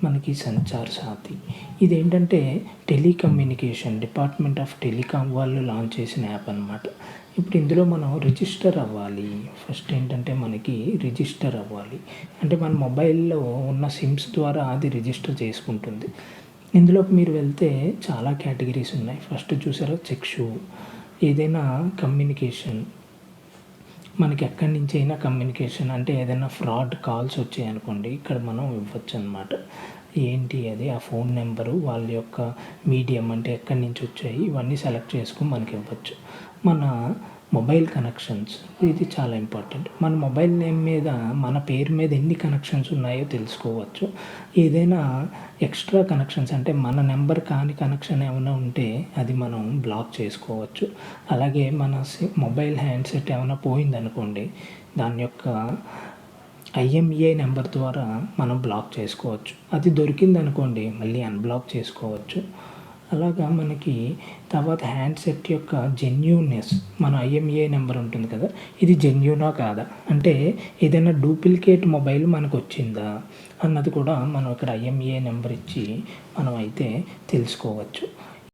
మనకి సంచార్ సాథి. ఇదేంటంటే telecommunication department of telecom వాళ్ళు లాంచ్ చేసిన యాప్ అనమాట. ఇప్పుడు ఇందులో మనం రిజిస్టర్ అవ్వాలి. ఫస్ట్ ఏంటంటే మనకి రిజిస్టర్ అవ్వాలి. అంటే మన మొబైల్లో ఉన్న సిమ్స్ ద్వారా అది రిజిస్టర్ చేసుకుంటుంది. ఇందులోకి మీరు వెళ్తే చాలా కేటగిరీస్ ఉన్నాయి. ఫస్ట్ చూసారా చెక్షు, ఏదైనా కమ్యూనికేషన్, మనకి ఎక్కడి నుంచి అయినా కమ్యూనికేషన్ అంటే ఏదైనా ఫ్రాడ్ కాల్స్ వచ్చాయనుకోండి, ఇక్కడ మనం ఇవ్వచ్చు అనమాట. ఏంటి అది, ఆ ఫోన్ నెంబరు, వాళ్ళ యొక్క మీడియం అంటే ఎక్కడి నుంచి వచ్చాయి, ఇవన్నీ సెలెక్ట్ చేసుకుని మనకి ఇవ్వచ్చు. మన మొబైల్ కనెక్షన్స్, ఇది చాలా ఇంపార్టెంట్. మన మొబైల్ నేమ్ మీద మన పేరు మీద ఎన్ని కనెక్షన్స్ ఉన్నాయో తెలుసుకోవచ్చు. ఏదైనా ఎక్స్ట్రా కనెక్షన్స్ అంటే మన నెంబర్ కాని కనెక్షన్ ఏమైనా ఉంటే అది మనం బ్లాక్ చేసుకోవచ్చు. అలాగే మన మొబైల్ హ్యాండ్సెట్ ఏమైనా పోయిందనుకోండి, దాని యొక్క ఐఎంఈఐ నెంబర్ ద్వారా మనం బ్లాక్ చేసుకోవచ్చు. అది దొరికిందనుకోండి మళ్ళీ అన్బ్లాక్ చేసుకోవచ్చు. అలాగా మనకి తర్వాత హ్యాండ్సెట్ యొక్క జెన్యూన్నెస్, మన ఐఎంఈఐ నెంబర్ ఉంటుంది కదా, ఇది జెన్యూనా కాదా, అంటే ఏదైనా డూప్లికేట్ మొబైల్ మనకు వచ్చిందా అన్నది కూడా మనం ఇక్కడ ఐఎంఈఐ నెంబర్ ఇచ్చి మనం అయితే తెలుసుకోవచ్చు.